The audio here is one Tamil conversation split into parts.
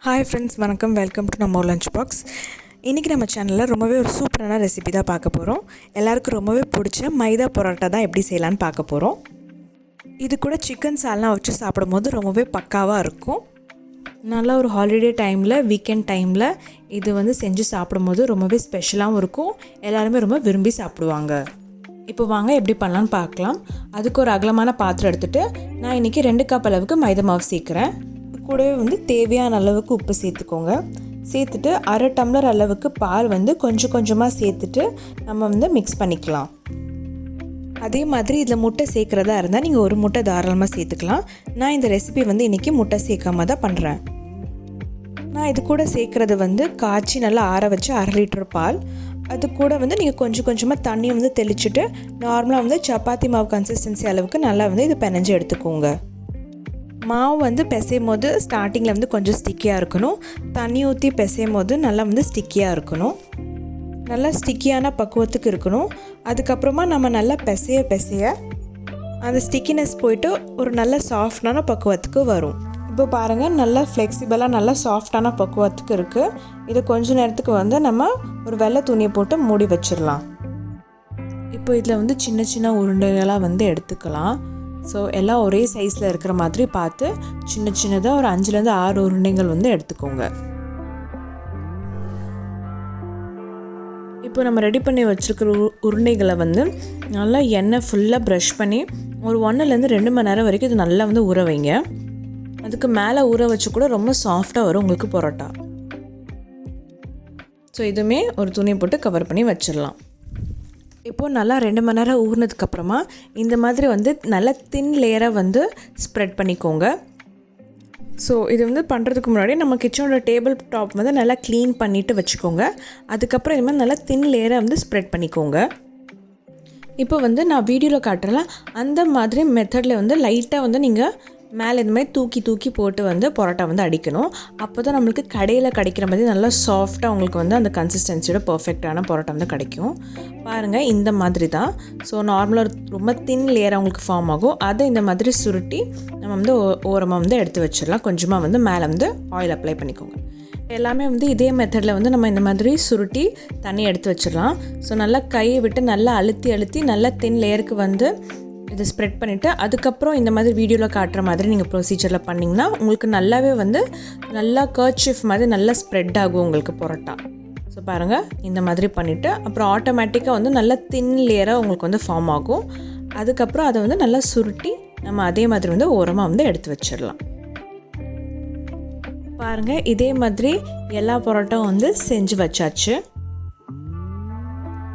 ஹாய் ஃப்ரெண்ட்ஸ், வணக்கம். வெல்கம் டு நம்ம லஞ்ச் பாக்ஸ். இன்றைக்கி நம்ம சேனலில் ரொம்பவே ஒரு சூப்பரான ரெசிபி தான் பார்க்க போகிறோம். எல்லாருக்கும் ரொம்பவே பிடிச்ச மைதா பரோட்டா தான் எப்படி செய்யலான்னு பார்க்க போகிறோம். இது கூட சிக்கன் சால்னா வச்சு சாப்பிடும்போது ரொம்பவே பக்காவாக இருக்கும். நல்லா ஒரு ஹாலிடே டைமில், வீக்கெண்ட் டைமில் இது செஞ்சு சாப்பிடும்போது ரொம்பவே ஸ்பெஷலாகவும் இருக்கும். எல்லாருமே ரொம்ப விரும்பி சாப்பிடுவாங்க. இப்போ வாங்க எப்படி பண்ணலான்னு பார்க்கலாம். அதுக்கு ஒரு அகலமான பாத்திரம் எடுத்துகிட்டு நான் இன்றைக்கி 2 கப் அளவுக்கு மைதா மாவு சேர்க்குறேன். கூடவே தேவையான அளவுக்கு உப்பு சேர்த்துக்கோங்க. சேர்த்துட்டு 1/2 டம்ளர் அளவுக்கு பால் கொஞ்சம் கொஞ்சமாக சேர்த்துட்டு நம்ம மிக்ஸ் பண்ணிக்கலாம். அதே மாதிரி இதில் முட்டை சேர்க்குறதா இருந்தால் நீங்கள் ஒரு முட்டை தாராளமாக சேர்த்துக்கலாம். நான் இந்த ரெசிபி இன்றைக்கி முட்டை சேர்க்காம தான் பண்ணுறேன். நான் இது கூட சேர்க்குறது காய்ச்சி நல்லா ஆற வச்சு 1/2 லிட்டர் பால். அது கூட நீங்கள் கொஞ்சம் கொஞ்சமாக தண்ணியை தெளிச்சுட்டு நார்மலாக சப்பாத்தி மாவு கன்சிஸ்டன்சி அளவுக்கு நல்லா இது பிணைஞ்சு எடுத்துக்கோங்க. மாவு பிசையும் போது ஸ்டார்டிங்கில் கொஞ்சம் ஸ்டிக்கியாக இருக்கணும். தண்ணி ஊற்றி பிசையும் போது நல்லா ஸ்டிக்கியாக இருக்கணும். நல்லா ஸ்டிக்கியான பக்குவத்துக்கு இருக்கணும். அதுக்கப்புறமா நம்ம நல்லா பிசைய அந்த ஸ்டிக்கினஸ் போயிட்டு ஒரு நல்ல சாஃப்டான பக்குவத்துக்கு வரும். இப்போ பாருங்கள், நல்லா ஃப்ளெக்சிபிளாக நல்லா சாஃப்டான பக்குவத்துக்கு இருக்குது. இது கொஞ்சம் நேரத்துக்கு நம்ம ஒரு வெள்ளை துணியை போட்டு மூடி வச்சிடலாம். இப்போ இதில் சின்ன சின்ன உருண்டைகளாக எடுத்துக்கலாம். ஸோ எல்லாம் ஒரே சைஸில் இருக்கிற மாதிரி பார்த்து சின்ன சின்னதாக ஒரு 5லேருந்து 6 உருண்டைகள் எடுத்துக்கோங்க. இப்போ நம்ம ரெடி பண்ணி வச்சுருக்கிற உருண்டைகளை நல்லா எண்ணெய் ஃபுல்லாக ப்ரஷ் பண்ணி ஒரு 1லேருந்து 2 மணி நேரம் வரைக்கும் இது நல்லா ஊற வைங்க. அதுக்கு மேலே ஊற வச்சு கூட ரொம்ப சாஃப்டாக வரும் உங்களுக்கு பரோட்டா. ஸோ இதுவுமே ஒரு துணியை போட்டு கவர் பண்ணி வச்சிடலாம். இப்போது நல்லா 2 மணி நேரம் ஊறினதுக்கப்புறமா இந்த மாதிரி நல்லா தின் லேயராக ஸ்ப்ரெட் பண்ணிக்கோங்க. ஸோ இது பண்ணுறதுக்கு முன்னாடி நம்ம கிச்சனோட டேபிள் டாப் நல்லா க்ளீன் பண்ணிவிட்டு வச்சுக்கோங்க. அதுக்கப்புறம் இது மாதிரி நல்லா தின் லேயராக ஸ்ப்ரெட் பண்ணிக்கோங்க. இப்போ நான் வீடியோவில் காட்டுறேன் அந்த மாதிரி மெத்தடில் லைட்டாக நீங்கள் மேலே இந்த மாதிரி தூக்கி போட்டு பரோட்டா அடிக்கணும். அப்போ தான் நம்மளுக்கு கடையில் கிடைக்கிற மாதிரி நல்லா சாஃப்டாக உங்களுக்கு அந்த கன்சிஸ்டன்சியோட பர்ஃபெக்டான பரோட்டா கிடைக்கும். பாருங்கள், இந்த மாதிரி தான். ஸோ நார்மலாக ரொம்ப தின் லேயராக உங்களுக்கு ஃபார்ம் ஆகும். அதை இந்த மாதிரி சுருட்டி நம்ம ஓரமாக எடுத்து வச்சிடலாம். கொஞ்சமாக மேலே ஆயில் அப்ளை பண்ணிக்கோங்க. எல்லாமே இதே மெத்தடில் நம்ம இந்த மாதிரி சுருட்டி தண்ணி எடுத்து வச்சிடலாம். ஸோ நல்லா கையை விட்டு நல்லா அழுத்தி நல்லா தின் லேயருக்கு இதை ஸ்ப்ரெட் பண்ணிவிட்டு அதுக்கப்புறம் இந்த மாதிரி வீடியோவில் காட்டுற மாதிரி நீங்கள் ப்ரொசீஜரில் பண்ணிங்கன்னா உங்களுக்கு நல்லாவே நல்லா கர்ச்சீஃப் மாதிரி நல்லா ஸ்ப்ரெட் ஆகும் உங்களுக்கு பரோட்டா. ஸோ பாருங்கள், இந்த மாதிரி பண்ணிவிட்டு அப்புறம் ஆட்டோமேட்டிக்காக நல்லா தின் லேயராக உங்களுக்கு ஃபார்ம் ஆகும். அதுக்கப்புறம் அதை நல்லா சுருட்டி நம்ம அதே மாதிரி ஓரமாக எடுத்து வச்சிடலாம். பாருங்கள், இதே மாதிரி எல்லா பரோட்டாவும் செஞ்சு வச்சாச்சு.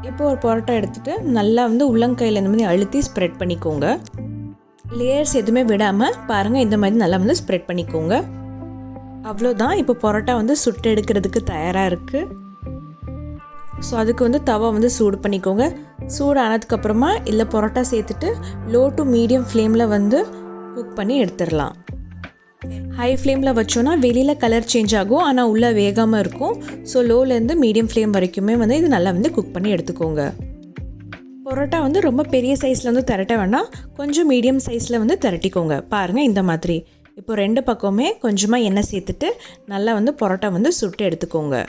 இப்போ ஒரு பரோட்டா எடுத்துகிட்டு நல்லா உள்ளங்கையில் இந்த மாதிரி அழுத்தி ஸ்ப்ரெட் பண்ணிக்கோங்க. லேயர்ஸ் எதுவுமே விடாமல் பாருங்கள், இந்த மாதிரி நல்லா ஸ்ப்ரெட் பண்ணிக்கோங்க. அவ்வளோதான். இப்போ பரோட்டா சுட்டு எடுக்கிறதுக்கு தயாராக இருக்குது. ஸோ அதுக்கு தவா சூடு பண்ணிக்கோங்க. சூடு ஆனதுக்கப்புறமா இல்லை பரோட்டா சேர்த்துட்டு லோ டு மீடியம் ஃப்ளேமில் குக் பண்ணி எடுத்துடலாம். ஹை ஃப்ளேமில் வச்சோன்னா வெளியில் கலர் சேஞ்ச் ஆகும், ஆனால் உள்ளே வேகாமல் இருக்கும். ஸோ லோலேருந்து மீடியம் ஃப்ளேம் வரைக்குமே இது நல்லா குக் பண்ணி எடுத்துக்கோங்க. பரோட்டா ரொம்ப பெரிய சைஸில் திரட்ட வேண்டாம், கொஞ்சம் மீடியம் சைஸில் திரட்டிக்கோங்க. பாருங்கள், இந்த மாதிரி. இப்போ 2 பக்கமே கொஞ்சமாக எண்ணெய் சேர்த்துட்டு நல்லா பரோட்டா சுட்டு எடுத்துக்கோங்க.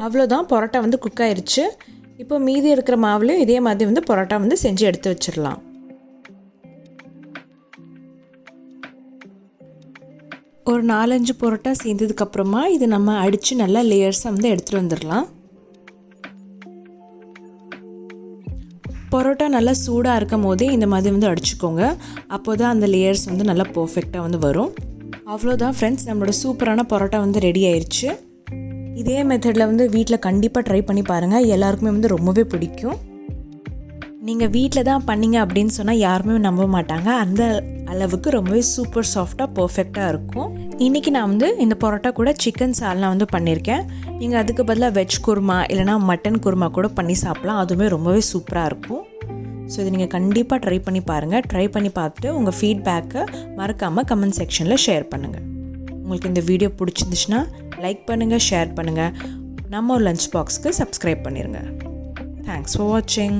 அவ்வளோதான், பரோட்டா குக் ஆயிடுச்சு. இப்போ மீதி இருக்கிற மாவுலையும் இதே மாதிரி பரோட்டா செஞ்சு எடுத்து வச்சிடலாம். ஒரு 4-5 பரோட்டா சேர்ந்ததுக்கப்புறமா இது நம்ம அடித்து நல்லா லேயர்ஸாக எடுத்துகிட்டு வந்துடலாம். பரோட்டா நல்லா சூடாக இருக்கும் போதே இந்த மாதிரி அடிச்சுக்கோங்க. அப்போ தான் அந்த லேயர்ஸ் நல்லா பர்ஃபெக்டாக வரும். அவ்வளோதான் ஃப்ரெண்ட்ஸ், நம்மளோட சூப்பரான பரோட்டா ரெடி ஆயிடுச்சு. இதே மெத்தடில் வீட்டில் கண்டிப்பாக ட்ரை பண்ணி பாருங்கள். எல்லாருக்குமே ரொம்பவே பிடிக்கும். நீங்கள் வீட்டில் தான் பண்ணிங்க அப்படின்னு சொன்னால் யாருமே நம்ப மாட்டாங்க. அந்த அளவுக்கு ரொம்பவே சூப்பர் சாஃப்டாக பர்ஃபெக்டாக இருக்கும். இன்றைக்கி நான் இந்த பரோட்டா கூட சிக்கன் சால்னா பண்ணியிருக்கேன். நீங்கள் அதுக்கு பதிலாக வெஜ் குருமா இல்லைனா மட்டன் குருமா கூட பண்ணி சாப்பிட்லாம். அதுவுமே ரொம்பவே சூப்பராக இருக்கும். ஸோ இது நீங்கள் கண்டிப்பாக ட்ரை பண்ணி பாருங்கள். ட்ரை பண்ணி பார்த்துட்டு உங்கள் ஃபீட்பேக்கை மறக்காமல் கமெண்ட் செக்ஷனில் ஷேர் பண்ணுங்கள். உங்களுக்கு இந்த வீடியோ பிடிச்சிருந்துச்சுன்னா லைக் பண்ணுங்கள், ஷேர் பண்ணுங்கள். நம்ம ஒரு லஞ்ச் பாக்ஸ்க்கு சப்ஸ்கிரைப் பண்ணிடுங்க. தேங்க்ஸ் ஃபார் வாட்சிங்.